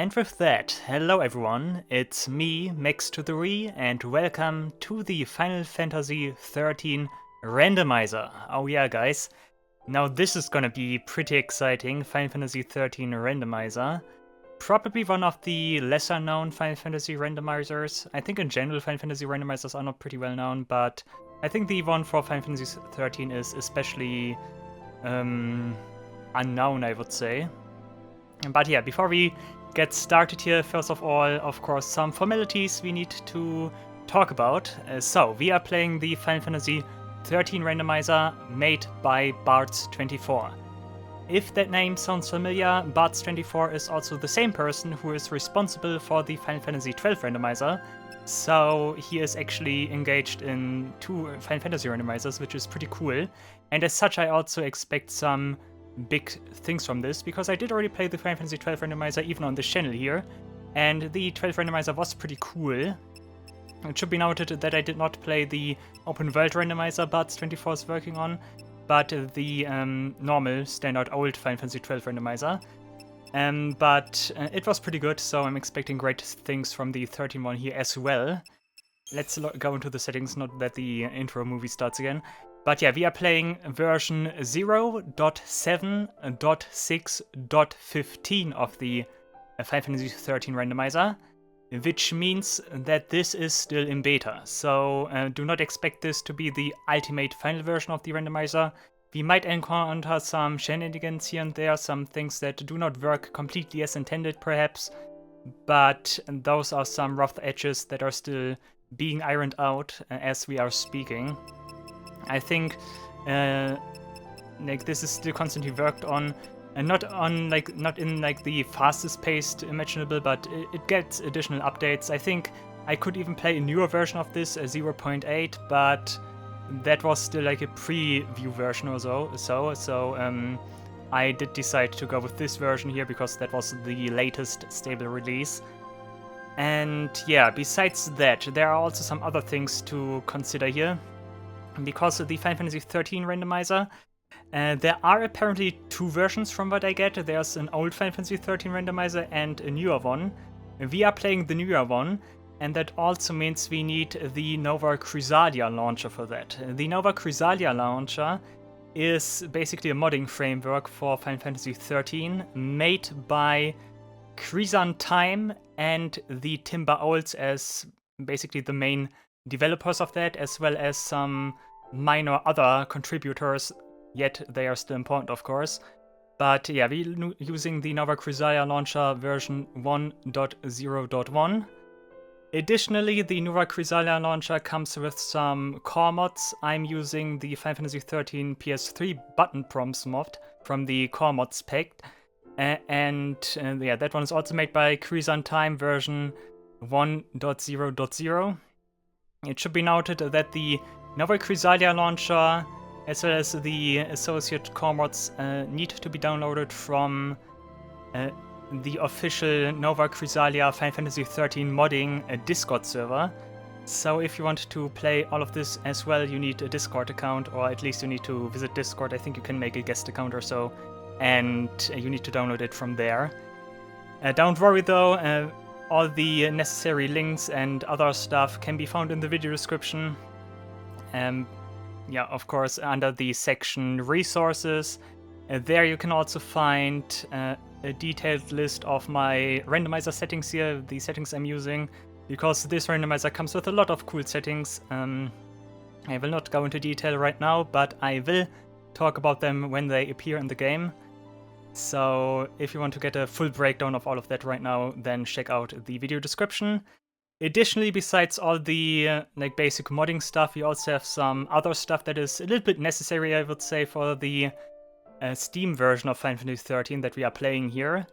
And with that, hello everyone, it's me, Max to the Re, and welcome to the Final Fantasy XIII Randomizer. Oh yeah, guys. Now this is gonna be pretty exciting, Final Fantasy XIII Randomizer. Probably one of the lesser known Final Fantasy randomizers. I think in general Final Fantasy randomizers are not pretty well known, but I think the one for Final Fantasy XIII is especially unknown, I would say. But yeah, before we get started here, first of all, of course, some formalities we need to talk about. So, we are playing the Final Fantasy XIII randomizer made by Bards24. If that name sounds familiar, Bards24 is also the same person who is responsible for the Final Fantasy XII randomizer, so he is actually engaged in 2 Final Fantasy randomizers, which is pretty cool. And as such, I also expect some big things from this, because I did already play the Final Fantasy XII randomizer even on this channel here, and the 12 randomizer was pretty cool. It should be noted that I did not play the open world randomizer Bards24 is working on, but the normal standard old Final Fantasy XII randomizer. But it was pretty good, so I'm expecting great things from the 13 one here as well. Let's go into the settings, not that the intro movie starts again. But yeah, we are playing version 0.7.6.15 of the Final Fantasy XIII randomizer, which means that this is still in beta. So do not expect this to be the ultimate final version of the randomizer. We might encounter some shenanigans here and there, some things that do not work completely as intended perhaps, but those are some rough edges that are still being ironed out as we are speaking. I think this is still constantly worked on, and not in the fastest paced imaginable, but it gets additional updates. I think I could even play a newer version of this, 0.8, but that was still like a preview version or so. I did decide to go with this version here because that was the latest stable release. And yeah, besides that, there are also some other things to consider here. Because of the Final Fantasy XIII randomizer, there are apparently 2 versions from what I get. There's an old Final Fantasy XIII randomizer and a newer one. We are playing the newer one, and that also means we need the Nova Chrysalia launcher for that. The Nova Chrysalia launcher is basically a modding framework for Final Fantasy XIII made by Krisan, Thyme, and the TimberOwls as basically the main developers of that, as well as some minor other contributors, yet they are still important, of course. But yeah, we're using the Nova Chrysalia launcher version 1.0.1. Additionally, the Nova Chrysalia launcher comes with some core mods. I'm using the Final Fantasy XIII PS3 button prompts mod from the core mods pack. And yeah, that one is also made by Krisan Thyme version 1.0.0. It should be noted that the Nova Chrysalia launcher, as well as the associate core mods, need to be downloaded from the official Nova Chrysalia Final Fantasy XIII modding Discord server. So if you want to play all of this as well, you need a Discord account, or at least you need to visit Discord. I think you can make a guest account or so, and you need to download it from there. Don't worry though, all the necessary links and other stuff can be found in the video description. Yeah, of course, under the section resources. There you can also find a detailed list of my randomizer settings here, the settings I'm using, because this randomizer comes with a lot of cool settings. I will not go into detail right now, but I will talk about them when they appear in the game. So if you want to get a full breakdown of all of that right now, then check out the video description. Additionally, besides all the basic modding stuff, we also have some other stuff that is a little bit necessary, I would say, for the Steam version of Final Fantasy XIII that we are playing here.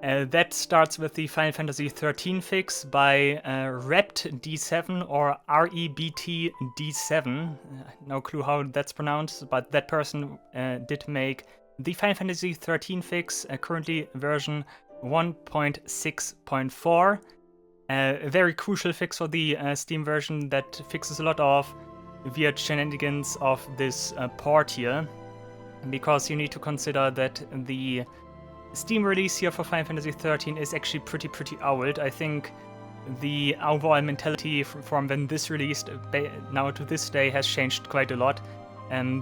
That starts with the Final Fantasy XIII fix by RebtD7 or RebtD7. No clue how that's pronounced, but that person did make the Final Fantasy XIII fix, currently version 1.6.4. A very crucial fix for the Steam version that fixes a lot of weird shenanigans of this port here, because you need to consider that the Steam release here for Final Fantasy XIII is actually pretty old. I think the overall mentality from when this released now to this day has changed quite a lot.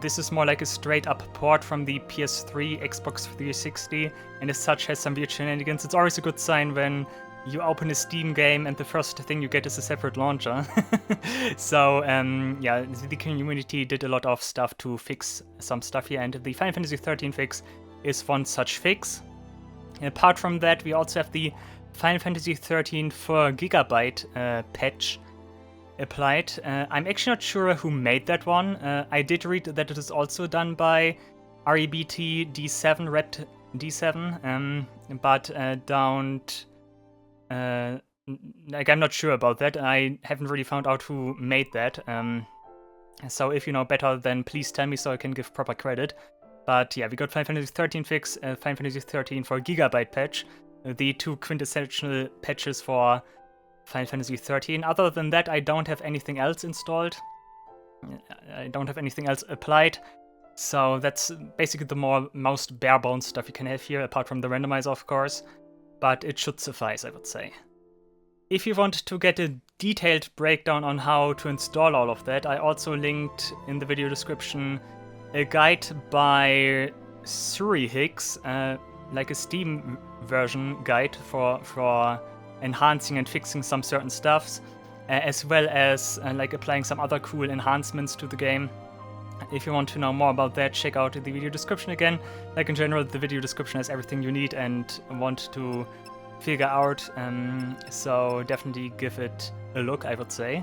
This is more like a straight up port from the PS3, Xbox 360, and as such has some weird shenanigans. It's always a good sign when you open a Steam game and the first thing you get is a separate launcher. So yeah, the community did a lot of stuff to fix some stuff here, and the Final Fantasy XIII fix is one such fix. And apart from that, we also have the Final Fantasy XIII 4GB patch applied. I'm actually not sure who made that one. I did read that it is also done by REBT D7, Rept D7, but don't... like, I'm not sure about that. I haven't really found out who made that. So if you know better, then please tell me so I can give proper credit. But yeah, we got Final Fantasy XIII fix, Final Fantasy XIII 4GB patch, the two quintessential patches for Final Fantasy XIII. Other than that, I don't have anything else installed. I don't have anything else applied. So that's basically the most bare bones stuff you can have here, apart from the randomizer, of course. But it should suffice, I would say. If you want to get a detailed breakdown on how to install all of that, I also linked in the video description a guide by Surihix, like a Steam version guide for enhancing and fixing some certain stuffs, as well as like applying some other cool enhancements to the game. If you want to know more about that, check out the video description again. Like in general, the video description has everything you need and want to figure out, so definitely give it a look, I would say.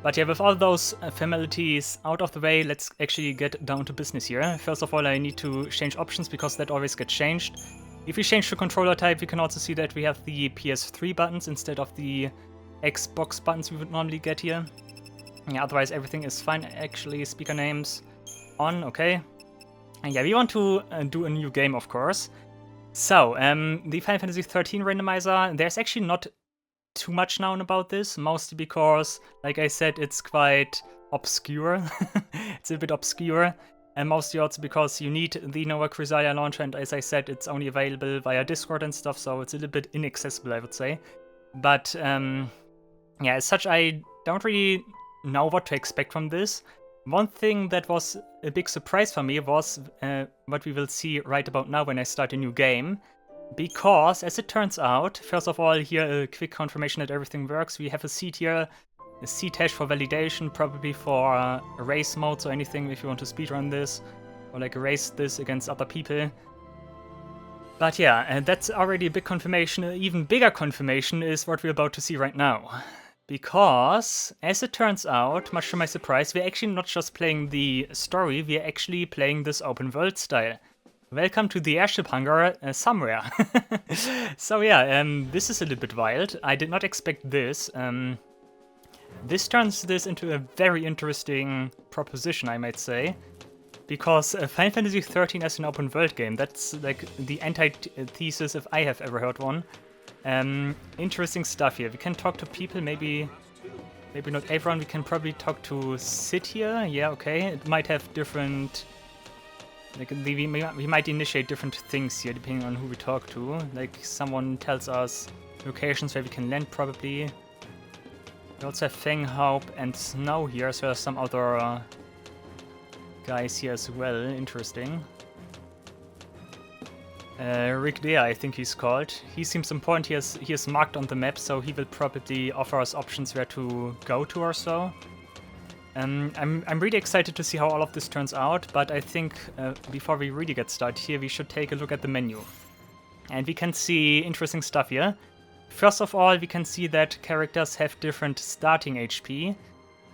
But yeah, with all those formalities out of the way, let's actually get down to business here. First of all, I need to change options because that always gets changed. If we change the controller type, we can also see that we have the PS3 buttons instead of the Xbox buttons we would normally get here. Yeah, otherwise everything is fine. Actually, speaker names on, okay. And yeah, we want to do a new game, of course. So, the Final Fantasy XIII randomizer, there's actually not too much known about this, mostly because, like I said, it's quite obscure. It's a bit obscure, and mostly also because you need the Nova Chrysalia launcher, and as I said, it's only available via Discord and stuff, so it's a little bit inaccessible, I would say. But, yeah, as such, I don't really know what to expect from this. One thing that was a big surprise for me was what we will see right about now when I start a new game. Because, as it turns out, first of all, here a quick confirmation that everything works. We have a seed here, a seed hash for validation, probably for race modes or anything if you want to speedrun this, or like race this against other people. But yeah, and that's already a big confirmation. An even bigger confirmation is what we're about to see right now. Because, as it turns out, much to my surprise, we're actually not just playing the story, we're actually playing this open world style. Welcome to the airship hangar somewhere. So yeah, this is a little bit wild. I did not expect this. This turns this into a very interesting proposition, I might say. Because Final Fantasy XIII as an open world game, that's like the antithesis if I have ever heard one. Interesting stuff here. We can talk to people, maybe not everyone. We can probably talk to Sid here. Yeah, okay. It might have different... Like, we might initiate different things here, depending on who we talk to. Like, someone tells us locations where we can land, probably. We also have Feng, Hope, and Snow here, so there's some other guys here as well. Interesting. Rick Dea, I think he's called. He seems important. He is marked on the map, so he will probably offer us options where to go to or so. I'm really excited to see how all of this turns out, but I think before we really get started here, we should take a look at the menu. And we can see interesting stuff here. First of all, we can see that characters have different starting HP.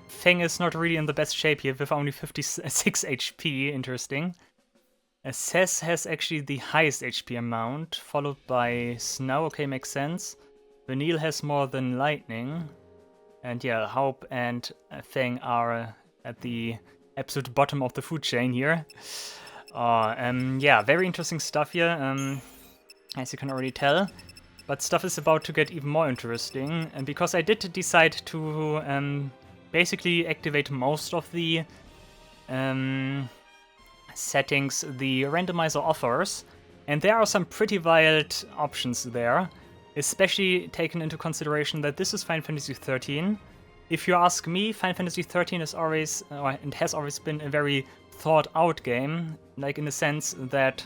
Feng is not really in the best shape here with only 56 HP, interesting. Sess has actually the highest HP amount, followed by Snow, okay, makes sense. Vanille has more than Lightning. And yeah, Hope and Feng are at the absolute bottom of the food chain here. Yeah, very interesting stuff here, as you can already tell. But stuff is about to get even more interesting, and because I did decide to basically activate most of the settings the randomizer offers, And there are some pretty wild options there, especially taken into consideration that this is Final Fantasy XIII. If you ask me, Final Fantasy XIII is always, and has always been a very thought-out game, like in the sense that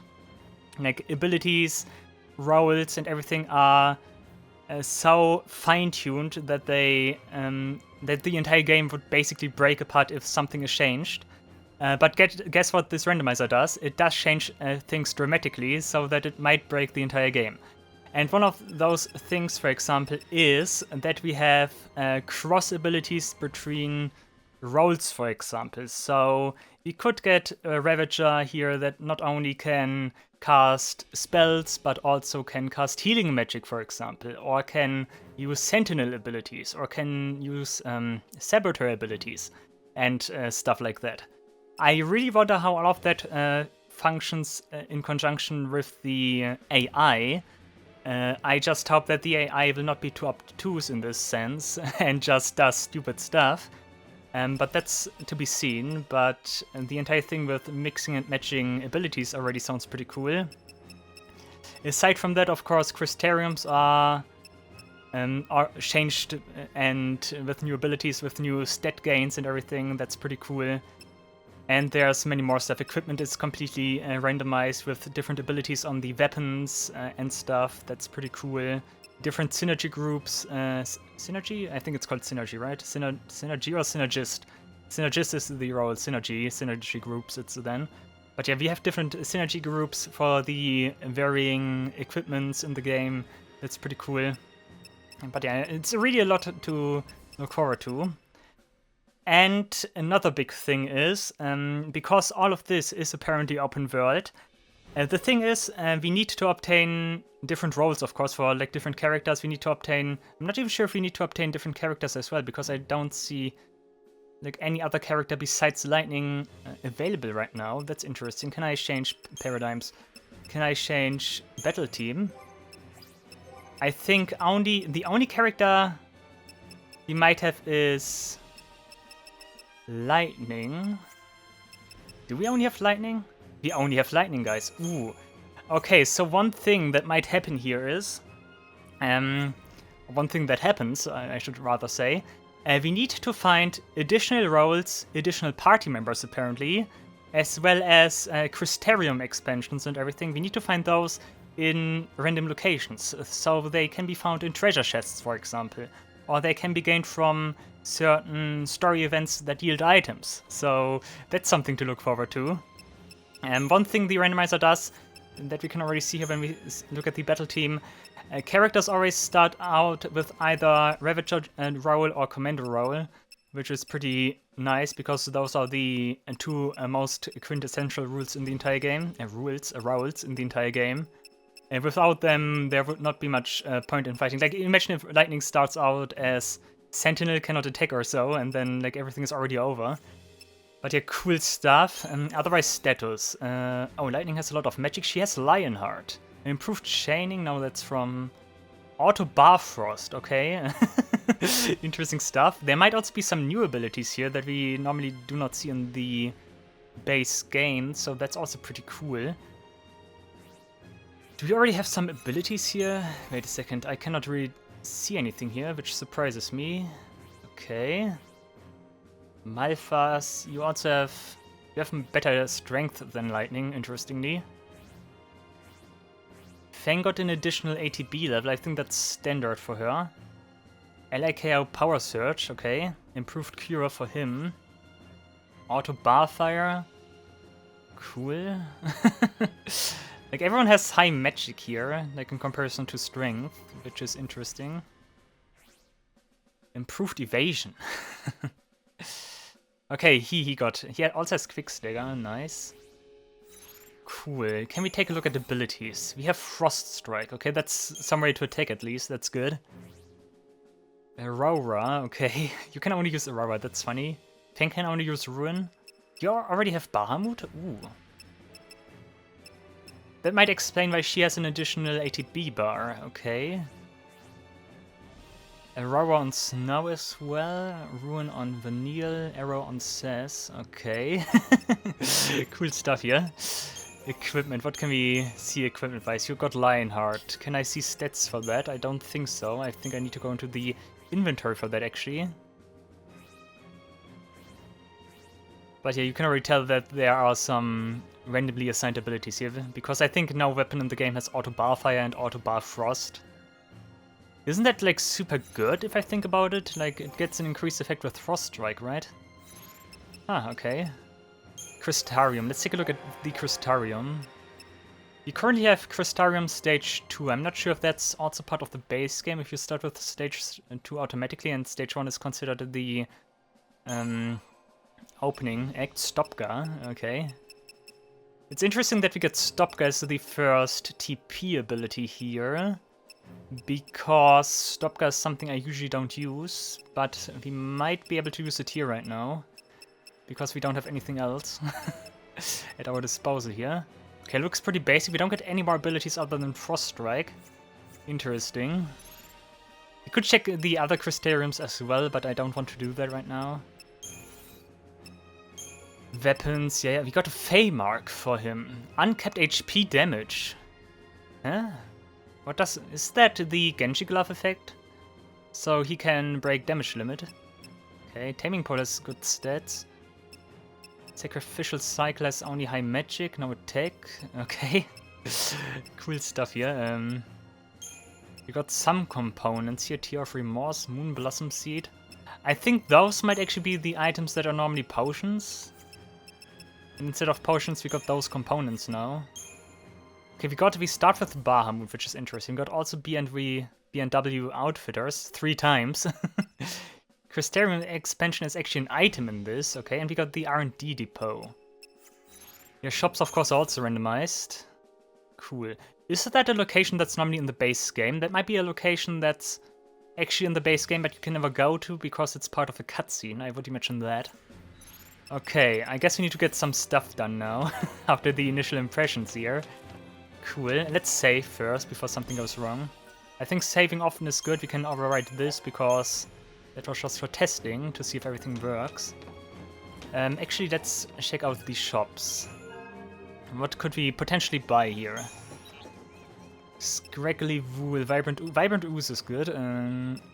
like abilities, roles, and everything are so fine-tuned that they that the entire game would basically break apart if something is changed. But guess what this randomizer does? It does change things dramatically so that it might break the entire game. And one of those things, for example, is that we have cross abilities between roles, for example. So we could get a Ravager here that not only can cast spells, but also can cast healing magic, for example, or can use sentinel abilities, or can use saboteur abilities, and stuff like that. I really wonder how all of that functions in conjunction with the AI. I just hope that the AI will not be too obtuse in this sense and just does stupid stuff. But that's to be seen, but the entire thing with mixing and matching abilities already sounds pretty cool. Aside from that, of course, Crystariums are changed and with new abilities, with new stat gains and everything. That's pretty cool. And there's many more stuff. Equipment is completely randomized with different abilities on the weapons and stuff. That's pretty cool. Different synergy groups. Synergy? I think it's called synergy, right? Synergy or synergist? Synergist is the role. Synergy groups, it's then. But yeah, we have different synergy groups for the varying equipments in the game. That's pretty cool. But yeah, it's really a lot to look forward to. And another big thing is, because all of this is apparently open world, the thing is, we need to obtain different roles, of course, for like different characters. We need to obtain... I'm not even sure if we need to obtain different characters as well, because I don't see like any other character besides Lightning available right now. That's interesting. Can I change paradigms? Can I change battle team? I think the only character we might have is Lightning. Do we only have Lightning? We only have Lightning, guys. Ooh. Okay, so one thing that might happen here is... one thing that happens, I should rather say, we need to find additional roles, additional party members apparently, as well as Crystarium expansions and everything. We need to find those in random locations, so they can be found in treasure chests, for example, or they can be gained from certain story events that yield items. So that's something to look forward to. And one thing the randomizer does, that we can already see here when we look at the battle team, characters always start out with either Ravager role or Commander role, which is pretty nice because those are the two most quintessential rules in the entire game. Roles in the entire game. And without them, there would not be much point in fighting. Like, imagine if Lightning starts out as Sentinel cannot attack or so, and then like everything is already over. But yeah, cool stuff. Otherwise, status. Oh, Lightning has a lot of magic. She has Lionheart. Improved chaining. Now that's from Auto Barfrost. Okay. Interesting stuff. There might also be some new abilities here that we normally do not see in the base game. So that's also pretty cool. Do we already have some abilities here? Wait a second. I cannot really see anything here, which surprises me. Okay. Malphas, you have better strength than Lightning, interestingly. Fang got an additional ATB level, I think that's standard for her. LIKO Power Surge, okay. Improved Cura for him. Auto Barfire. Cool. Like, everyone has high magic here, like in comparison to strength, which is interesting. Improved evasion. Okay, he also has Quickstagger, nice. Cool. Can we take a look at abilities? We have Frost Strike, okay, that's some way to attack at least, that's good. Aurora, okay. You can only use Aurora, that's funny. Fang can only use Ruin. You already have Bahamut? Ooh. That might explain why she has an additional ATB bar, okay. Aurora on Snow as well, Ruin on Vanille, Arrow on Sass, okay. Cool stuff here. Equipment, what can we see equipment-wise? You got Lionheart. Can I see stats for that? I don't think so. I think I need to go into the inventory for that, actually. But yeah, you can already tell that there are some randomly assigned abilities here, because I think no weapon in the game has auto bar fire and auto bar frost. Isn't that like super good if I think about it? Like it gets an increased effect with frost strike, right? Ah, okay. Crystarium. Let's take a look at the Crystarium. We currently have Crystarium Stage 2. I'm not sure if that's also part of the base game, if you start with Stage 2 automatically, and Stage 1 is considered the opening act. Stopgar, okay. It's interesting that we get Stopgar as the first TP ability here, because Stopgar is something I usually don't use, but we might be able to use it here right now. Because we don't have anything else at our disposal here. Okay, looks pretty basic. We don't get any more abilities other than Frost Strike. Interesting. We could check the other Crystariums as well, but I don't want to do that right now. Weapons, yeah, we got a Fey mark for him. Uncapped HP damage. Huh? What does... Is that the Genji Glove effect? So he can break damage limit. Okay, Taming Pole has good stats. Sacrificial Cycle has only high magic, no attack. Okay. Cool stuff here. We got some components here. Tear of Remorse, Moon Blossom Seed. I think those might actually be the items that are normally potions. And instead of potions, we got those components now. Okay, we start with Bahamut, which is interesting. We got also B&W Outfitters 3 times. Crystarium expansion is actually an item in this, okay, and we got the R&D depot. Your shops, of course, are also randomized. Cool. Is that a location that's normally in the base game? That might be a location that's actually in the base game, but you can never go to because it's part of a cutscene. I would imagine that. Okay, I guess we need to get some stuff done now, after the initial impressions here. Cool. Let's save first, before something goes wrong. I think saving often is good. We can override this, because that was just for testing, to see if everything works. Actually, let's check out the shops. What could we potentially buy here? Scraggly Wool, Vibrant Ooze is good.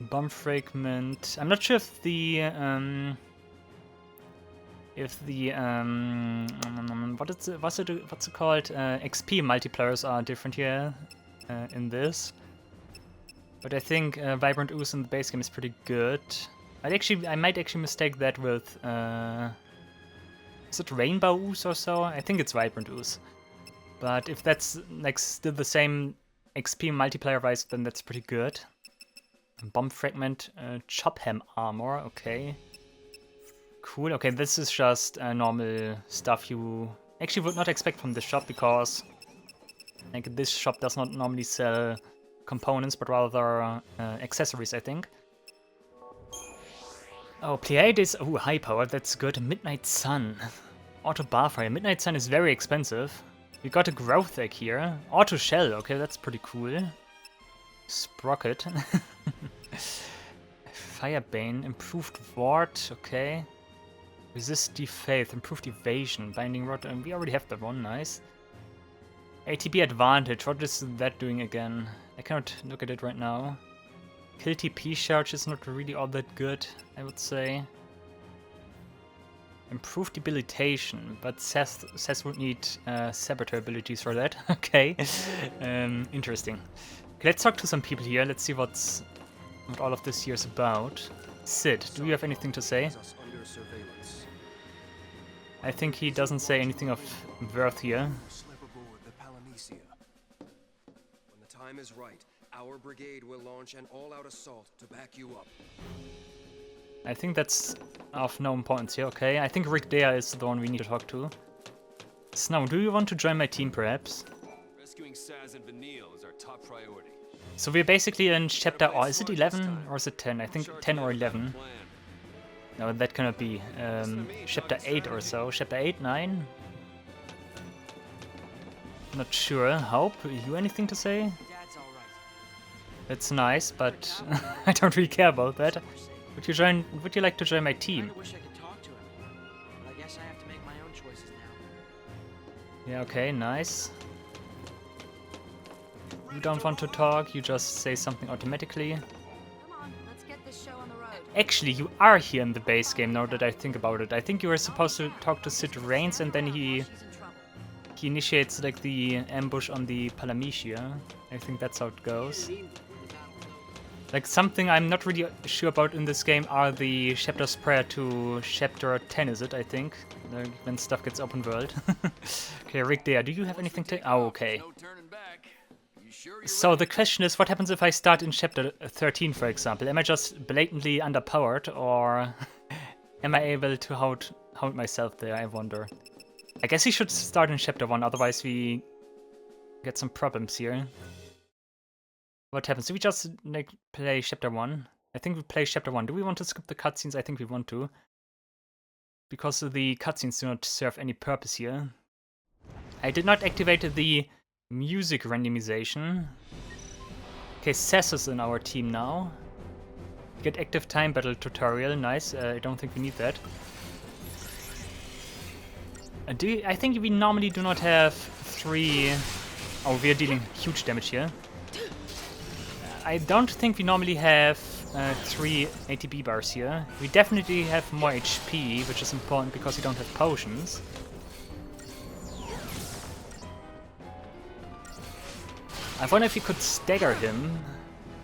Bomb Fragment. I'm not sure if the what's it called? XP multipliers are different here in this. But I think Vibrant Ooze in the base game is pretty good. I might actually mistake that with is it Rainbow Ooze or so? I think it's Vibrant Ooze. But if that's like still the same XP multiplier wise, then that's pretty good. Bomb Fragment, Chopham Armor, okay. Cool, okay, this is just normal stuff you actually would not expect from this shop, because like this shop does not normally sell components, but rather accessories, I think. Oh, Pleiades, oh, high power, that's good. Midnight Sun, Auto Barfire. Midnight Sun is very expensive. We got a Growth Egg here. Auto Shell, okay, that's pretty cool. Sprocket. Firebane, Improved Ward, okay. Resist Defaith, Improved Evasion, Binding Rod, and we already have that one, nice. ATB Advantage, what is that doing again? I cannot look at it right now. Kill TP Charge is not really all that good, I would say. Improved Debilitation, but Seth would need Saboteur abilities for that. Okay, interesting. Okay, let's talk to some people here, let's see what all of this here is about. Sid, do you have anything to say? I think he doesn't say anything of worth here. When the time is right, our brigade will launch an all-out assault to back you up. I think that's of no importance here, okay. I think Rick Dea is the one we need to talk to. Snow, do you want to join my team, perhaps? Rescuing Saz and Vanille is our top priority. So we're basically in chapter, or is it 11 or is it 10? I think 10 or 11. No, that cannot be. Chapter 8 or so. Chapter 8, 9? Not sure. Hope, you anything to say? That's nice, but I don't really care about that. Would you like to join my team? I wish I could talk to him, but I guess I have to make my own choices now. Yeah, okay, nice. You don't want to talk, you just say something automatically. Come on, let's get this show on the road. Actually, you are here in the base game now that I think about it. I think you were supposed to talk to Sid Raines and then he initiates like the ambush on the Palamicia. I think that's how it goes. Like something I'm not really sure about in this game are the chapters prior to chapter 10, is it, I think? Like, when stuff gets open world. Okay, Rick there, do you have anything to... Oh, okay. So the question is, what happens if I start in chapter 13, for example? Am I just blatantly underpowered, or am I able to hold myself there, I wonder? I guess we should start in chapter 1, otherwise we get some problems here. What happens? Do we just like play chapter 1? I think we play chapter 1. Do we want to skip the cutscenes? I think we want to. Because the cutscenes do not serve any purpose here. I did not activate the music randomization. Okay, Sess is in our team now. Get active time battle tutorial, nice. I don't think we need that. I think we normally do not have 3... Oh, we are dealing huge damage here. I don't think we normally have 3 ATB bars here. We definitely have more HP, which is important because we don't have potions. I wonder if you could stagger him,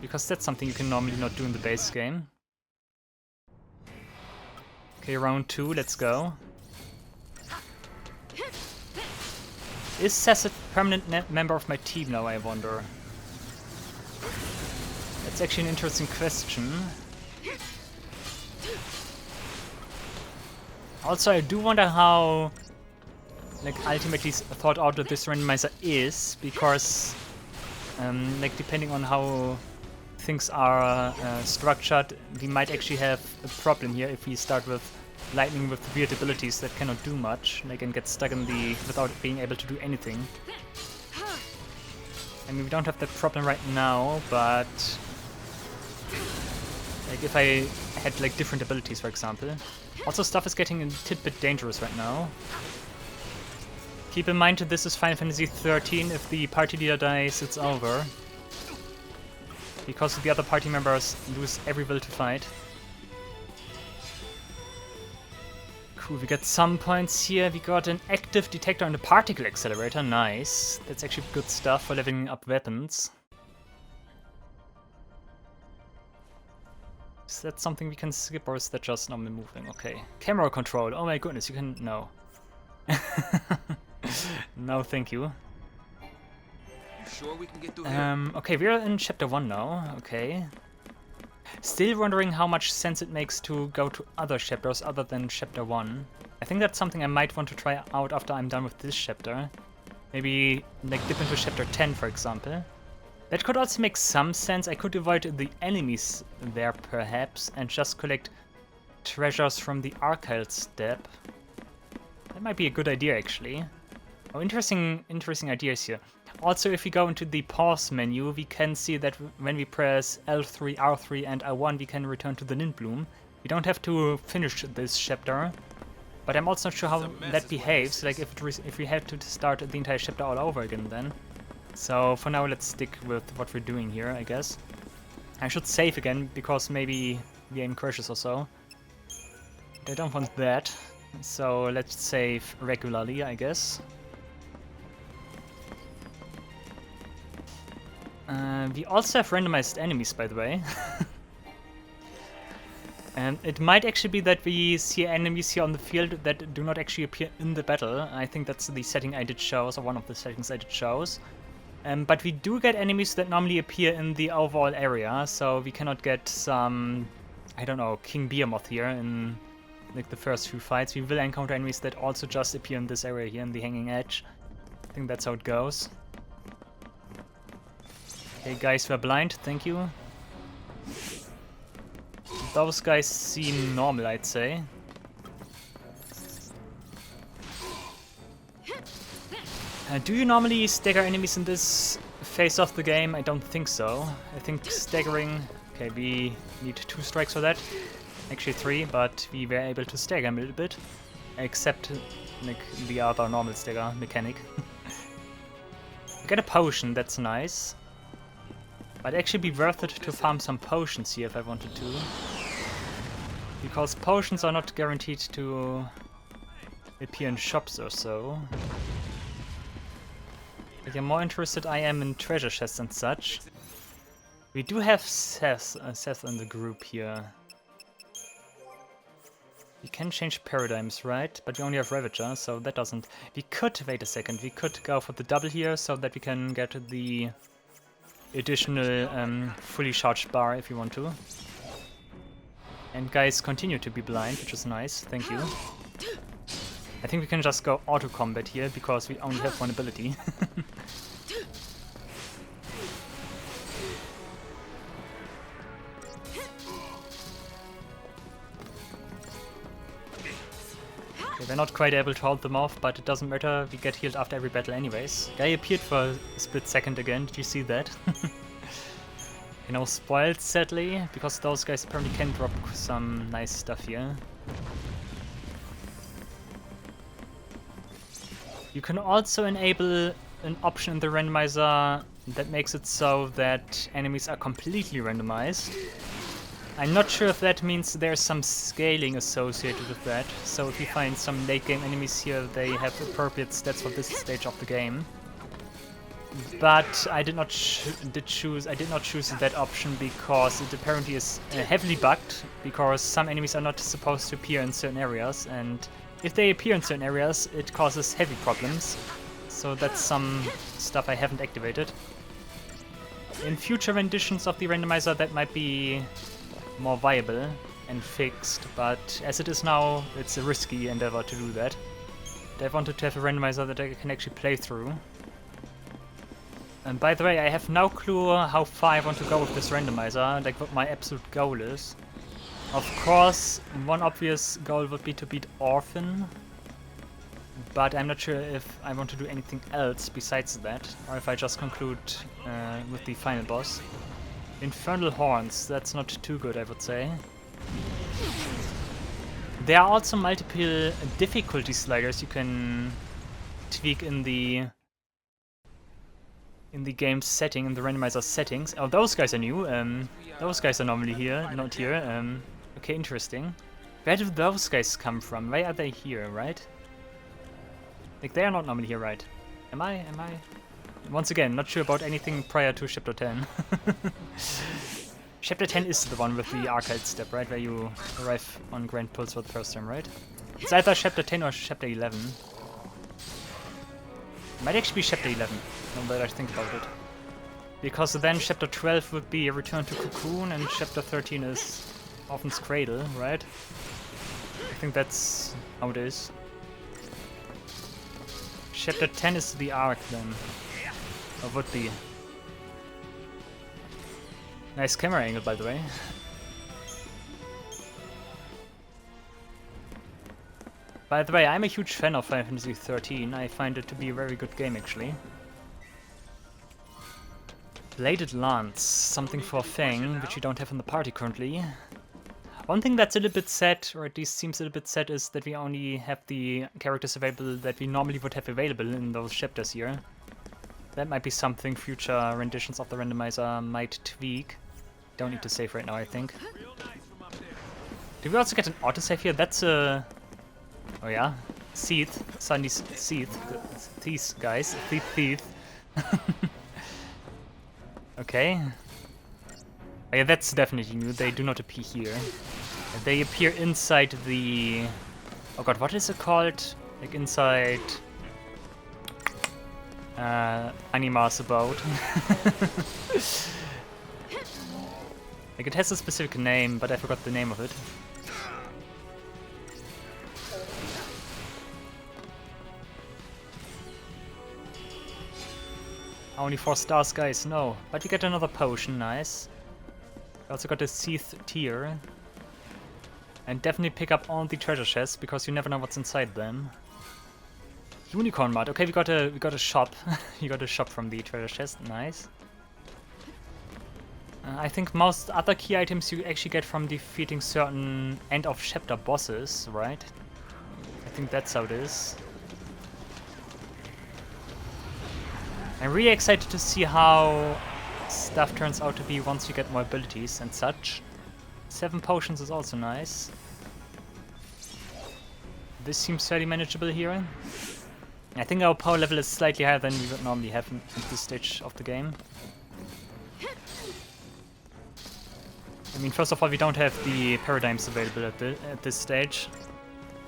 because that's something you can normally not do in the base game. Okay, round 2, let's go. Is Sess a permanent member of my team now, I wonder? That's actually an interesting question. Also, I do wonder how like ultimately thought out that this randomizer is, because like depending on how things are structured, we might actually have a problem here if we start with lightning with weird abilities that cannot do much, like, and get stuck in the without being able to do anything. I mean, we don't have that problem right now, but like if I had like different abilities, for example. Also, stuff is getting a tidbit dangerous right now. Keep in mind that this is Final Fantasy XIII. If the party leader dies, it's over. Because the other party members lose every will to fight. Cool, we got some points here. We got an active detector on the particle accelerator. Nice. That's actually good stuff for leveling up weapons. Is that something we can skip, or is that just normal moving? Okay. Camera control. Oh my goodness, you can... No. No, thank you. Sure we can get through here? Okay, we're in chapter 1 now. Okay. Still wondering how much sense it makes to go to other chapters other than chapter 1. I think that's something I might want to try out after I'm done with this chapter. Maybe like dip into chapter 10, for example. That could also make some sense. I could avoid the enemies there perhaps and just collect treasures from the archival step. That might be a good idea actually. Oh, interesting ideas here. Also, if we go into the pause menu, we can see that when we press L3, R3 and R1, we can return to the Lindblum. We don't have to finish this chapter, but I'm also not sure how that behaves, like if we have to start the entire chapter all over again then. So for now, let's stick with what we're doing here, I guess. I should save again, because maybe the aim crashes or so. But I don't want that, so let's save regularly, I guess. We also have randomized enemies, by the way. And it might actually be that we see enemies here on the field that do not actually appear in the battle. I think that's the setting I did shows, or one of the settings I did shows. But we do get enemies that normally appear in the overall area, so we cannot get some, I don't know, King Behemoth here in like the first few fights. We will encounter enemies that also just appear in this area here in the Hanging Edge. I think that's how it goes. Okay, guys, we're blind, thank you. Those guys seem normal, I'd say. Do you normally stagger enemies in this phase of the game? I don't think so. I think staggering... Okay, we need 2 strikes for that. Actually 3, but we were able to stagger him a little bit. Except like the other normal stagger mechanic. Get a potion, that's nice. Might actually be worth it to farm some potions here if I wanted to. Because potions are not guaranteed to appear in shops or so. But yeah, more interested I am in treasure chests and such. We do have Seth in the group here. We can change paradigms, right? But we only have Ravager, so that doesn't... We could, wait a second, we could go for the double here so that we can get the additional fully charged bar if you want to. And guys continue to be blind, which is nice, thank you. I think we can just go auto combat here because we only have one ability. Okay, we're not quite able to hold them off, but it doesn't matter, we get healed after every battle anyways. Guy appeared for a split second again, did you see that? You know, spoiled sadly, because those guys apparently can drop some nice stuff here. You can also enable an option in the randomizer that makes it so that enemies are completely randomized. I'm not sure if that means there's some scaling associated with that, so if you find some late game enemies here, they have appropriate stats for this stage of the game. But I did not choose that option because it apparently is heavily bugged, because some enemies are not supposed to appear in certain areas, and if they appear in certain areas, it causes heavy problems. So that's some stuff I haven't activated. In future renditions of the randomizer, that might be more viable and fixed, but as it is now, it's a risky endeavor to do that. I wanted to have a randomizer that I can actually play through. And by the way, I have no clue how far I want to go with this randomizer, like what my absolute goal is. Of course, one obvious goal would be to beat Orphan, but I'm not sure if I want to do anything else besides that, or if I just conclude with the final boss. Infernal Horns, that's not too good, I would say. There are also multiple difficulty sliders you can tweak in the game's setting, in the randomizer settings. Oh, those guys are new. Those guys are normally here, not here. Okay, interesting. Where do those guys come from? Why are they here, right? Like, they are not normally here, right? Am I? Once again, not sure about anything prior to Chapter 10. Chapter 10 is the one with the arcade step, right? Where you arrive on Grand Pulse for the first time, right? It's either Chapter 10 or Chapter 11. It might actually be Chapter 11, now that I think about it. Because then Chapter 12 would be a Return to Cocoon, and Chapter 13 is Orphan's Cradle, right? I think that's how it is. Chapter 10 is the Arc then. Or would be. Nice camera angle, by the way. By the way, I'm a huge fan of Final Fantasy XIII. I find it to be a very good game, actually. Bladed Lance, something for Fang, which you don't have in the party currently. One thing that's a little bit sad, or at least seems a little bit sad, is that we only have the characters available that we normally would have available in those chapters here. That might be something future renditions of the randomizer might tweak. Don't need to save right now, I think. Do we also get an autosave here? That's a... Oh yeah, Seath, Sunny's Seath, these guys, Thief. Okay. Oh yeah, that's definitely new, they do not appear here. They appear inside the... Oh god, what is it called? Like inside... Anima's abode. Like it has a specific name, but I forgot the name of it. Only 4 stars, guys, no. But we get another potion, nice. We also got a Seath tier. And definitely pick up all the treasure chests, because you never know what's inside them. Unicorn mud, okay, we got a shop. You got a shop from the treasure chest, nice. I think most other key items you actually get from defeating certain end of chapter bosses, right? I think that's how it is. I'm really excited to see how stuff turns out to be once you get more abilities and such. 7 potions is also nice. This seems fairly manageable here. I think our power level is slightly higher than we would normally have at this stage of the game. I mean, first of all, we don't have the paradigms available at this stage.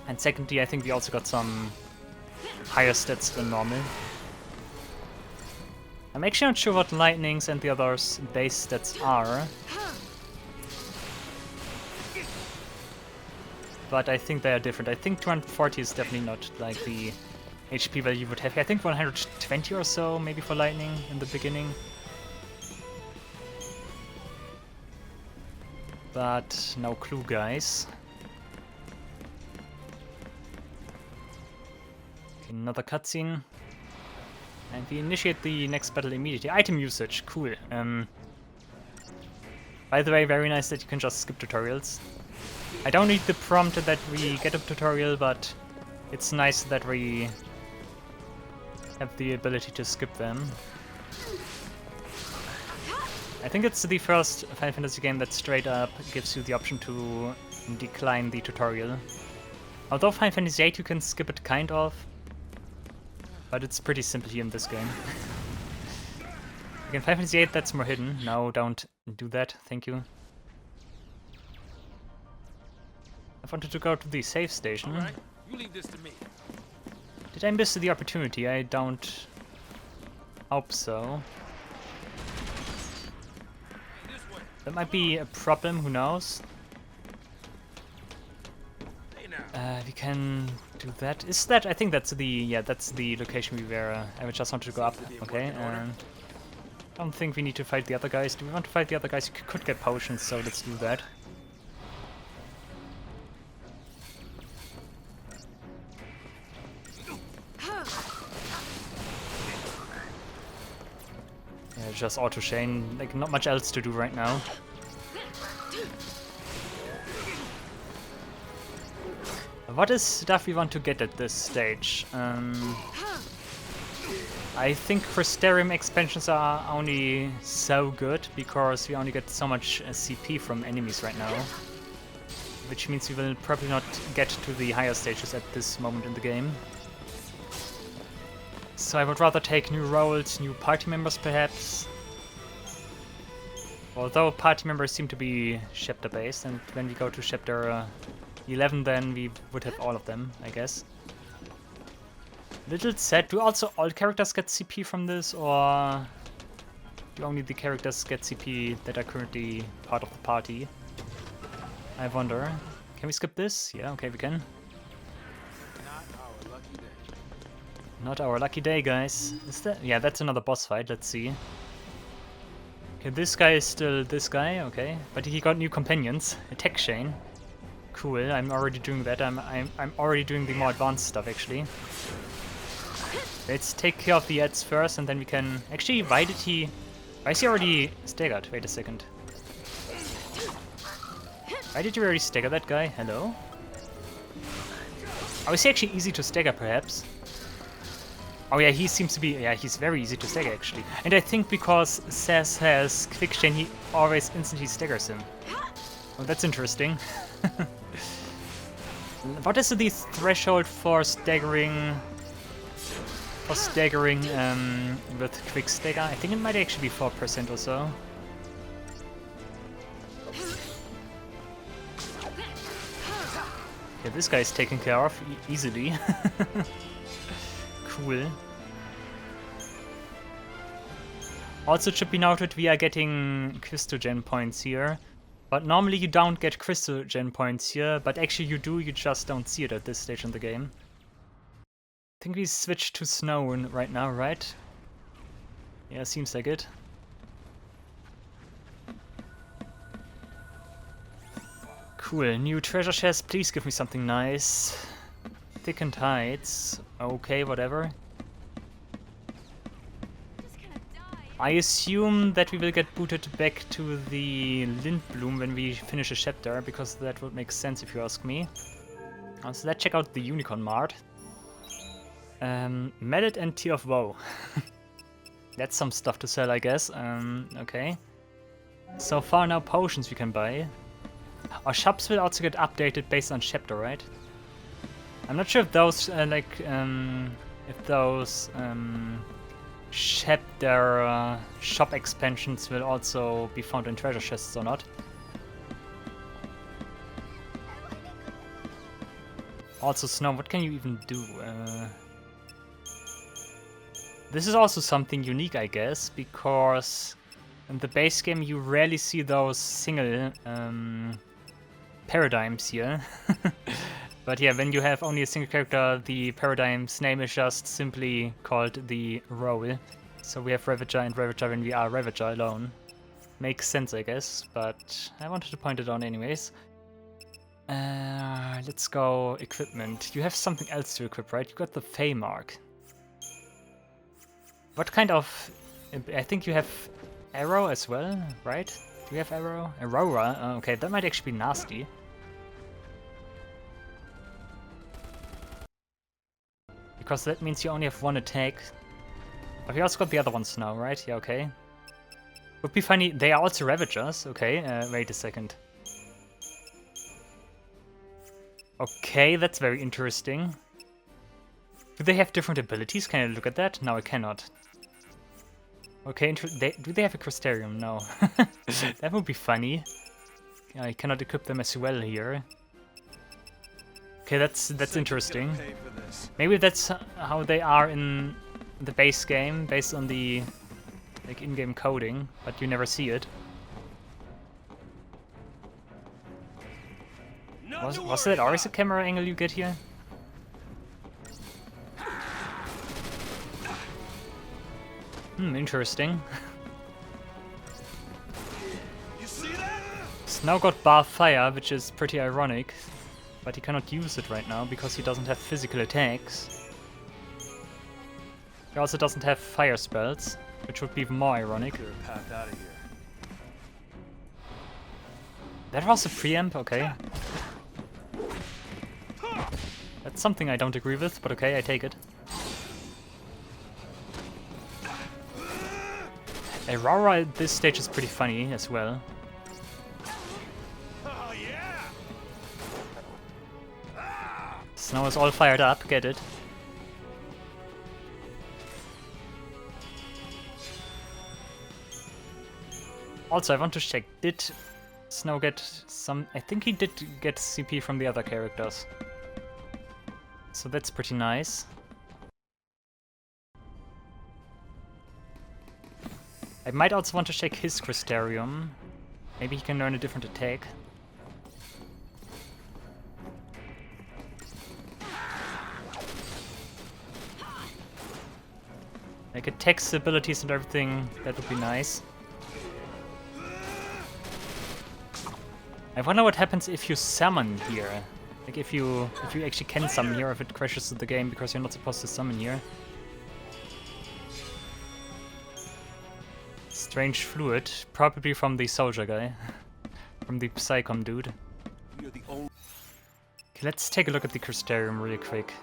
And secondly, I think we also got some higher stats than normal. I'm actually not sure what Lightning's and the others' base stats are. But I think they are different. I think 240 is definitely not like the HP value you would have. I think 120 or so, maybe for Lightning in the beginning. But no clue, guys. Okay, another cutscene. And we initiate the next battle immediately. Item usage, cool. By the way, very nice that you can just skip tutorials. I don't need the prompt that we get a tutorial, but it's nice that we have the ability to skip them. I think it's the first Final Fantasy game that straight up gives you the option to decline the tutorial. Although Final Fantasy VIII you can skip it kind of, but it's pretty simple here in this game. Again, Final Fantasy VIII, that's more hidden. No, don't do that, thank you. I wanted to go to the save station. All right, you leave this to me. Did I miss the opportunity? I don't hope so. This way. That might be a problem, who knows? Hey now. We can do that. Is that? I think that's the, yeah, that's the location we were. I just wanted to go up. Okay. I don't think we need to fight the other guys. Do we want to fight the other guys? You could get potions, so let's do that. Yeah, just auto chain. Like, not much else to do right now. What is stuff we want to get at this stage? I think Crystarium expansions are only so good because we only get so much CP from enemies right now. Which means we will probably not get to the higher stages at this moment in the game. So I would rather take new roles, new party members perhaps. Although party members seem to be chapter based, and when we go to chapter 11 then we would have all of them, I guess. Little sad. Do also all characters get CP from this, or do only the characters get CP that are currently part of the party? I wonder. Can we skip this? Yeah, okay, we can. Not our lucky day. Not our lucky day, guys. Is that? Yeah, that's another boss fight. Let's see. Okay, this guy is still this guy. Okay, but he got new companions. Attack chain. Cool. I'm already doing that. I'm already doing the more advanced stuff actually. Let's take care of the ads first, and then we can... Actually, why is he already staggered? Wait a second. Why did you already stagger that guy? Hello? Oh, is he actually easy to stagger, perhaps? Oh yeah, he seems to be... Yeah, he's very easy to stagger, actually. And I think because Saz has Quick Chain, he always instantly staggers him. Oh, that's interesting. What is the threshold for staggering... with quick stagger? I think it might actually be 4% or so. Yeah, this guy is taken care of easily. Cool. Also, it should be noted we are getting Crystal points here. But normally you don't get Crystal points here, but actually you do, you just don't see it at this stage in the game. I think we switched to snow right now, right? Yeah, seems like it. Cool, new treasure chest, please give me something nice. Thickened heights, okay, whatever. I assume that we will get booted back to the Lindblum when we finish a chapter, because that would make sense if you ask me. So let's check out the Unicorn Mart. Mallet and Tear of Woe. That's some stuff to sell, I guess. Okay. So far now potions we can buy. Our shops will also get updated based on chapter, right? I'm not sure if those, chapter shop expansions will also be found in treasure chests or not. Also, Snow, what can you even do? This is also something unique, I guess, because in the base game you rarely see those single paradigms here. But yeah, when you have only a single character, the paradigm's name is just simply called the role. So we have Ravager and Ravager when we are Ravager alone. Makes sense, I guess, but I wanted to point it out anyways. Let's go equipment. You have something else to equip, right? You got the Fey Mark. What kind of... I think you have arrow as well, right? Do you have arrow? Aurora? Okay, that might actually be nasty. Because that means you only have one attack. But we also got the other ones now, right? Yeah, okay. Would be funny. They are also Ravagers. Okay, wait a second. Okay, that's very interesting. Do they have different abilities? Can I look at that? No, I cannot. Okay, do they have a Crystarium? No. That would be funny. I cannot equip them as well here. Okay, that's interesting. Maybe that's how they are in the base game, based on the like in-game coding, but you never see it. Was that always a camera angle you get here? Interesting. Snow got bar fire, which is pretty ironic, but he cannot use it right now because he doesn't have physical attacks. He also doesn't have fire spells, which would be even more ironic. That was a preamp, okay. That's something I don't agree with, but okay, I take it. Aurora at this stage is pretty funny as well. Snow is all fired up, get it. Also, I want to check, did Snow get some... I think he did get CP from the other characters. So that's pretty nice. I might also want to check his Crystarium. Maybe he can learn a different attack. Like attacks, abilities and everything, that would be nice. I wonder what happens if you summon here. Like if you actually can summon here, if it crashes the game because you're not supposed to summon here. Strange fluid, probably from the soldier guy. From the Psychom dude. Okay, let's take a look at the Crystarium really quick.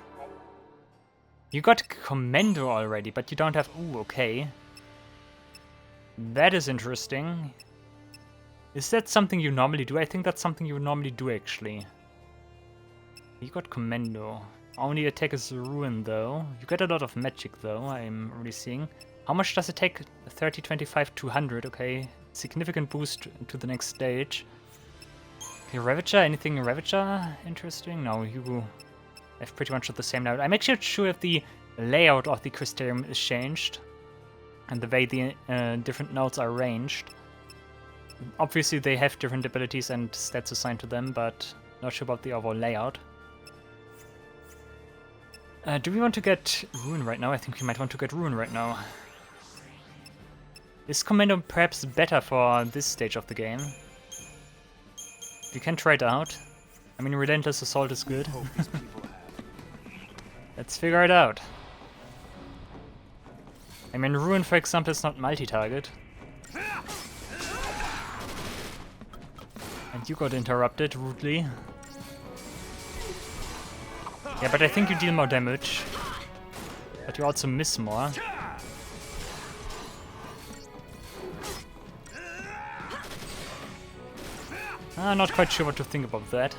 You got Commando already, but you don't have... Ooh, okay. That is interesting. Is that something you normally do? I think that's something you normally do, actually. You got Commando. Only attack is Ruin, though. You get a lot of magic, though, I'm really seeing. How much does it take? 30, 25, 200, okay. Significant boost to the next stage. Okay, Ravager, anything Ravager interesting? No, you have pretty much the same now. I'm actually not sure if the layout of the Crystarium is changed. And the way the different nodes are arranged. Obviously they have different abilities and stats assigned to them, but not sure about the overall layout. Do we want to get Ruin right now? I think we might want to get Ruin right now. Is Commando perhaps better for this stage of the game? You can try it out. I mean, Relentless Assault is good. Let's figure it out. I mean, Ruin, for example, is not multi-target. And you got interrupted rudely. Yeah, but I think you deal more damage. But you also miss more. I'm not quite sure what to think about that.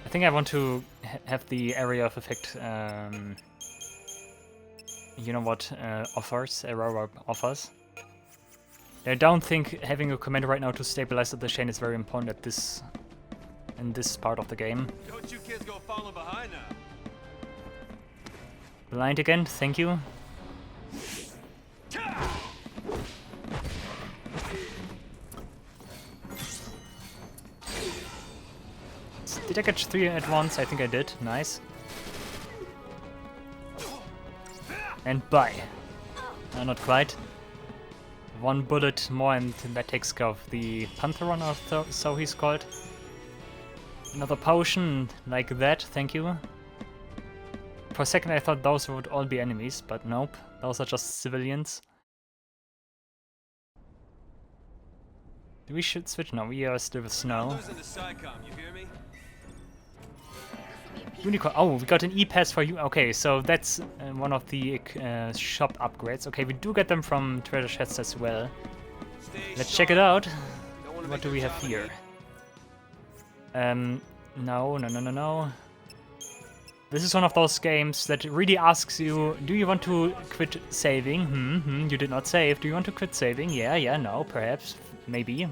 I think I want to have the area of effect, you know what, Aurora offers. I don't think having a commander right now to stabilize the chain is very important at this, in this part of the game. Don't you kids go falling behind now. Blind again, thank you. Did I catch 3 at once? I think I did. Nice. And bye. Not quite. 1 bullet more and that takes care of the Pantheron, or so he's called. Another potion like that, thank you. For a second I thought those would all be enemies, but nope. Those are just civilians. We should switch now, we are still with snow. Losing to SciComm, you hear me? Unicorn. Oh, we got an E-Pass for you. Okay, so that's one of the shop upgrades. Okay, we do get them from treasure chests as well. Let's check it out. What do we have here? No. This is one of those games that really asks you, do you want to quit saving? You did not save. Do you want to quit saving? Yeah, no, perhaps, maybe,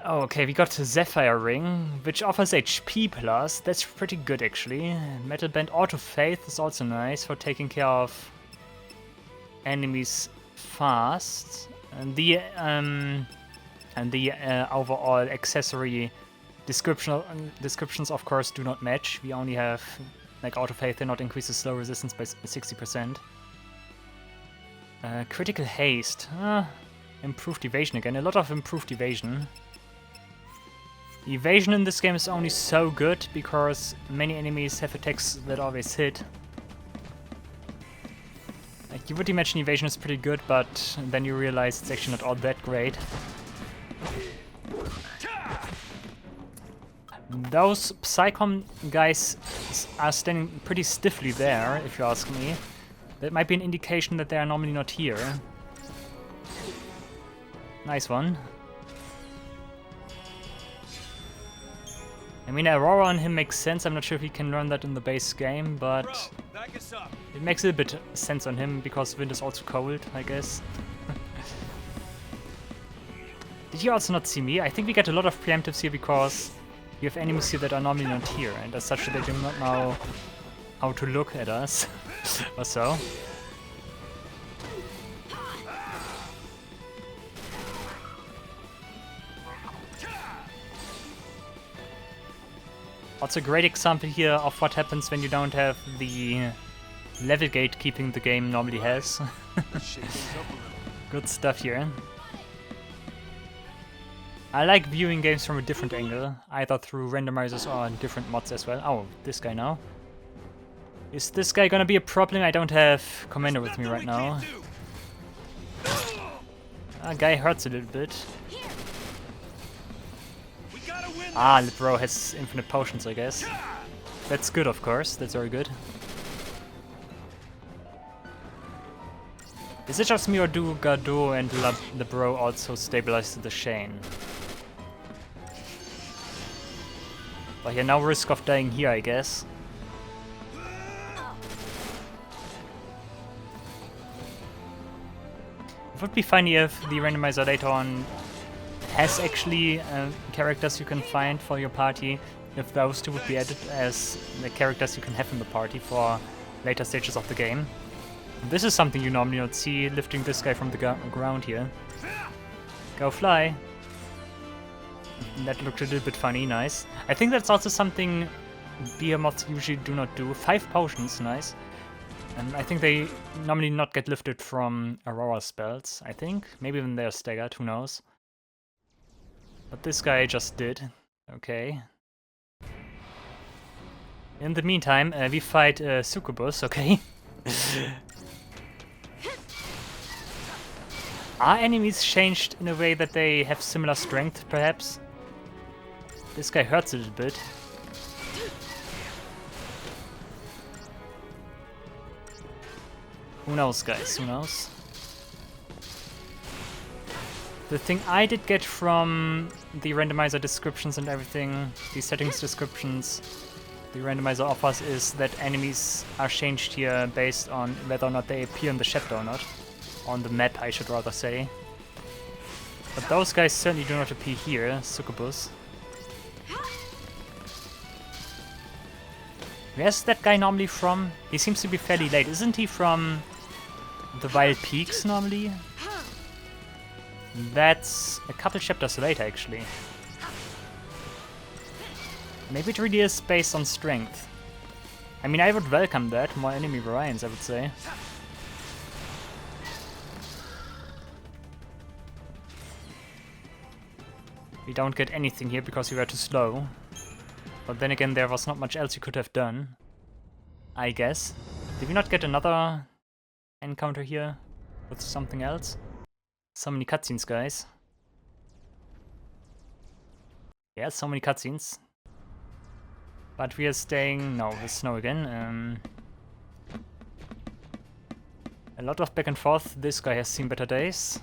Oh, okay, we got Zephyr Ring, which offers HP plus. That's pretty good, actually. Metal Band Auto Faith is also nice for taking care of enemies fast. And the overall accessory descriptions, of course, do not match. We only have, like, Auto Faith and not increases slow resistance by 60%. Critical Haste. Improved evasion again. A lot of improved evasion. Evasion in this game is only so good because many enemies have attacks that always hit. Like, you would imagine evasion is pretty good, but then you realize it's actually not all that great. Those Psycom guys are standing pretty stiffly there, if you ask me. That might be an indication that they are normally not here. Nice one. I mean, Aurora on him makes sense. I'm not sure if he can learn that in the base game, but it makes a bit sense on him because wind is also cold, I guess. Did you also not see me? I think we get a lot of preemptives here because we have enemies here that are normally not here, and as such they do not know how to look at us, or so. Also a great example here of what happens when you don't have the level gatekeeping the game normally has. Good stuff here. I like viewing games from a different angle, either through randomizers or different mods as well. Oh, this guy now. Is this guy gonna be a problem? I don't have Commander with me right now. Guy hurts a little bit. Ah, Libro has infinite potions, I guess. That's good, of course. That's very good. Is it just me or do Godot and Libro also stabilize the chain? But yeah, no risk of dying here, I guess. It would be funny if the randomizer later on has actually characters you can find for your party, if those two would be added as the characters you can have in the party for later stages of the game. This is something you normally don't see, lifting this guy from the ground here. Go fly! That looked a little bit funny, nice. I think that's also something behemoths usually do not do. 5 potions, nice. And I think they normally not get lifted from Aurora spells, I think. Maybe when they're staggered, who knows. But this guy just did. Okay. In the meantime, we fight Succubus, okay? Are enemies changed in a way that they have similar strength, perhaps? This guy hurts a little bit. Who knows, guys? Who knows? The thing I did get from the randomizer descriptions and everything, the settings descriptions, the randomizer offers, is that enemies are changed here based on whether or not they appear in the chapter or not. On the map, I should rather say. But those guys certainly do not appear here, Succubus. Where's that guy normally from? He seems to be fairly late. Isn't he from the Wild Peaks normally? That's a couple chapters later, actually. Maybe it really is based on strength. I mean, I would welcome that. More enemy variants, I would say. We don't get anything here because we were too slow. But then again, there was not much else you could have done, I guess. Did we not get another encounter here with something else? So many cutscenes, guys. Yeah, so many cutscenes. But we are staying... No, with snow again. A lot of back and forth. This guy has seen better days.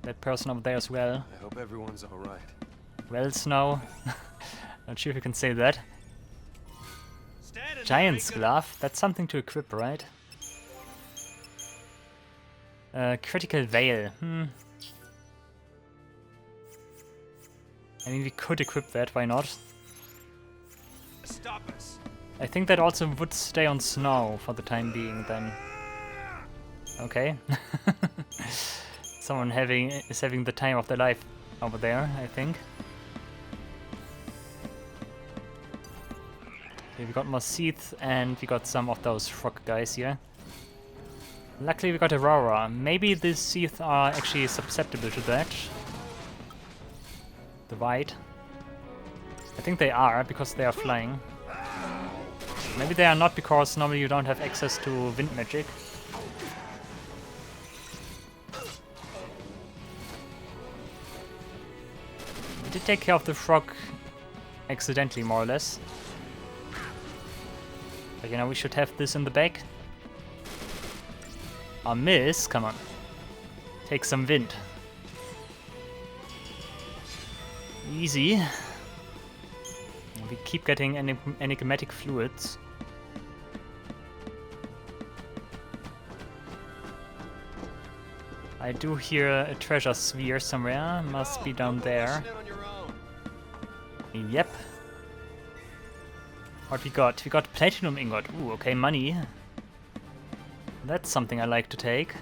That person over there as well. I hope everyone's alright. Well, snow. Not sure if you can say that. Giant's Glove. That's something to equip, right? Critical Veil. I mean, we could equip that, why not? Stop us. I think that also would stay on snow for the time being, then. Okay. Someone is having the time of their life over there, I think. Okay, we got more Seath, and we got some of those frog guys here. Luckily we got Aurora. Maybe these Seath are actually susceptible to that. The white. I think they are, because they are flying. Maybe they are not, because normally you don't have access to wind magic. We did take care of the frog accidentally, more or less. But you know, we should have this in the bag. A miss? Come on. Take some wind. Easy. We keep getting enigmatic fluids. I do hear a treasure sphere somewhere. Must be down there. Yep. What we got? We got platinum ingot. Ooh, okay, money. That's something I like to take.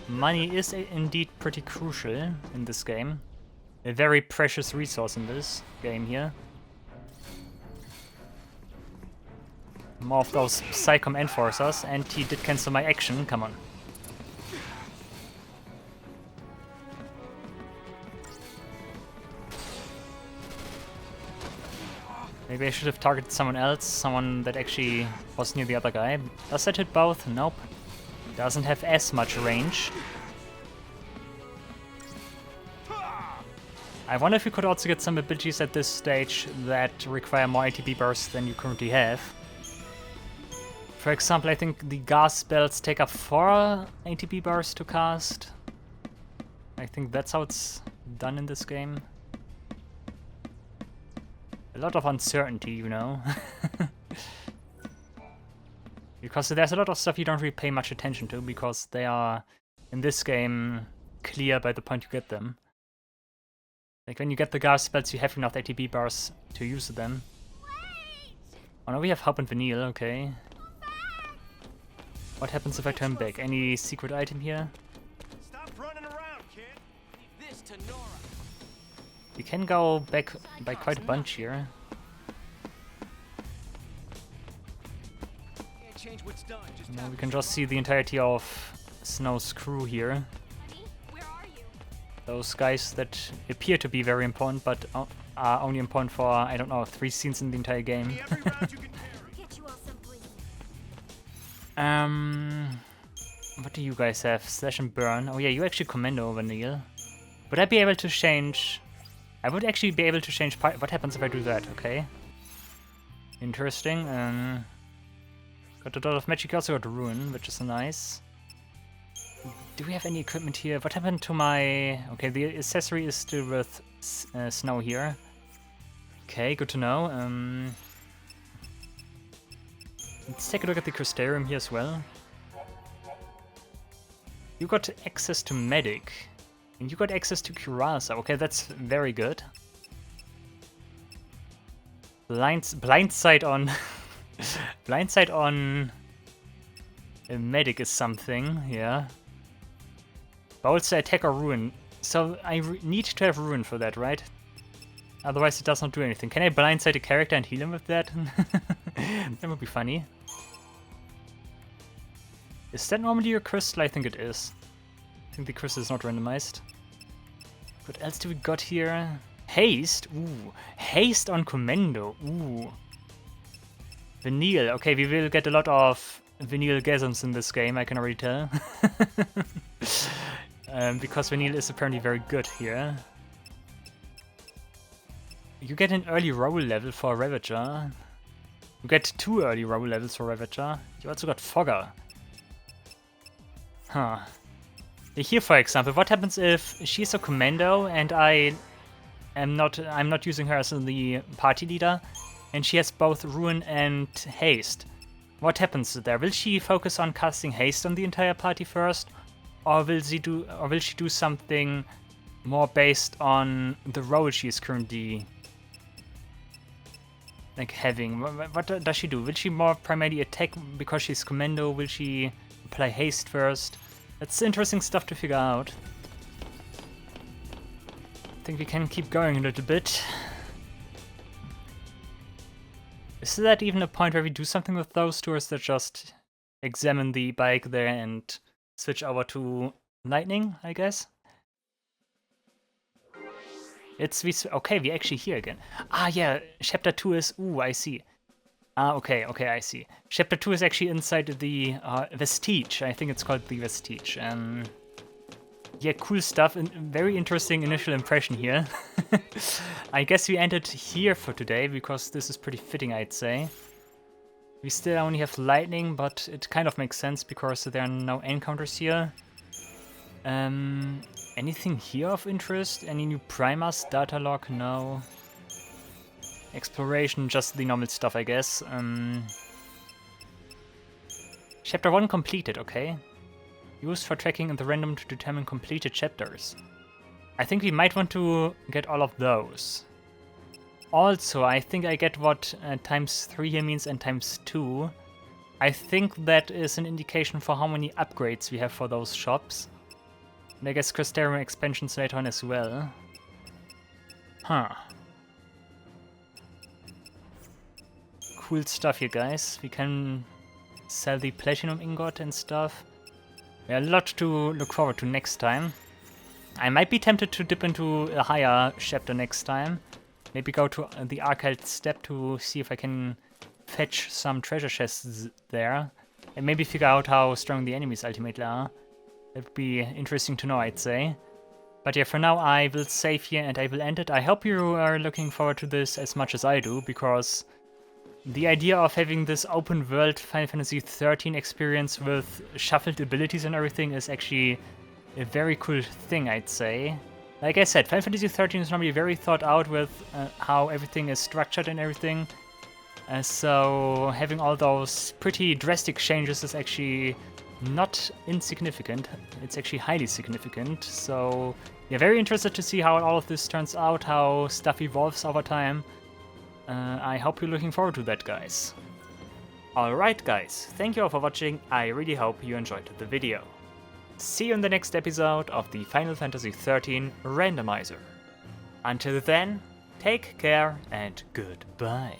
Money is indeed pretty crucial in this game. A very precious resource in this game here. More of those Psychom Enforcers, and he did cancel my action, come on. Maybe I should have targeted someone else, someone that actually was near the other guy. Does that hit both? Nope. Doesn't have as much range. I wonder if you could also get some abilities at this stage that require more ATB bursts than you currently have. For example, I think the gas spells take up 4 ATB bursts to cast. I think that's how it's done in this game. A lot of uncertainty, you know. Because there's a lot of stuff you don't really pay much attention to, because they are, in this game, clear by the point you get them. Like when you get the gas spells, you have enough ATB bars to use them. Oh no, we have Hope and Vanille, okay. What happens if I turn back? Any secret item here? Stop running around, kid. This to Nora. We can go back by quite a bunch here. Can't change what's done. Just No, we can just see the entirety of Snow's crew here. Where are you? Those guys that appear to be very important, but are only important for, I don't know, 3 scenes in the entire game. Every round you can carry. Get you all someplace. What do you guys have? Slash and Burn. Oh yeah, you actually Commando Vanille. Would I be able to change... I would actually be able to change... What happens if I do that? Okay. Interesting. Got a lot of magic, also got Ruin, which is nice. Do we have any equipment here? What happened to my... Okay, the accessory is still with snow here. Okay, good to know. Let's take a look at the Crystarium here as well. You got access to Medic. And you got access to Chrysalia. Okay, that's very good. Blindside on... Blindside on... A Medic is something, yeah. But also attack or Ruin. So I need to have Ruin for that, right? Otherwise it does not do anything. Can I blindside a character and heal him with that? That would be funny. Is that normally your crystal? I think it is. I think the crystal is not randomized. What else do we got here? Haste? Ooh. Haste on commando. Ooh. Vanille. Okay, we will get a lot of vanille gasms in this game, I can already tell. Because vanille is apparently very good here. You get an early roll level for Ravager. You get 2 early roll levels for Ravager. You also got Fogger. Huh. Here, for example, what happens if she's a commando and I'm not using her as the party leader, and she has both Ruin and Haste? What happens there? Will she focus on casting Haste on the entire party first, or will she do something more based on the role she is currently like having? What does she do? Will she more primarily attack because she's commando? Will she apply Haste first? That's interesting stuff to figure out. I think we can keep going a little bit. Is that even a point where we do something with those two, or is that just examine the bike there and switch over to lightning, I guess? Okay, we actually here again. Ah, yeah, chapter 2 is... Ooh, I see. Ah, okay, I see. Chapter 2 is actually inside the Vestige. I think it's called the Vestige. Yeah, cool stuff. And very interesting initial impression here. I guess we ended here for today, because this is pretty fitting, I'd say. We still only have lightning, but it kind of makes sense because there are no encounters here. Anything here of interest? Any new primers? Data log? No. Exploration, just the normal stuff, I guess. Chapter 1 completed, okay. Used for tracking in the random to determine completed chapters. I think we might want to get all of those. Also, I think I get what ×3 here means and ×2. I think that is an indication for how many upgrades we have for those shops. And I guess Crystarium expansions later on as well. Huh. Cool stuff here, guys. We can sell the platinum ingot and stuff. We have a lot to look forward to next time. I might be tempted to dip into a higher chapter next time. Maybe go to the archived step to see if I can fetch some treasure chests there. And maybe figure out how strong the enemies ultimately are. That would be interesting to know, I'd say. But yeah, for now I will save here and I will end it. I hope you are looking forward to this as much as I do, because the idea of having this open world Final Fantasy XIII experience with shuffled abilities and everything is actually a very cool thing, I'd say. Like I said, Final Fantasy XIII is normally very thought out with how everything is structured and everything. So having all those pretty drastic changes is actually not insignificant. It's actually highly significant. So yeah, very interested to see how all of this turns out, how stuff evolves over time. I hope you're looking forward to that, guys. Alright guys, thank you all for watching. I really hope you enjoyed the video. See you in the next episode of the Final Fantasy XIII Randomizer. Until then, take care and goodbye.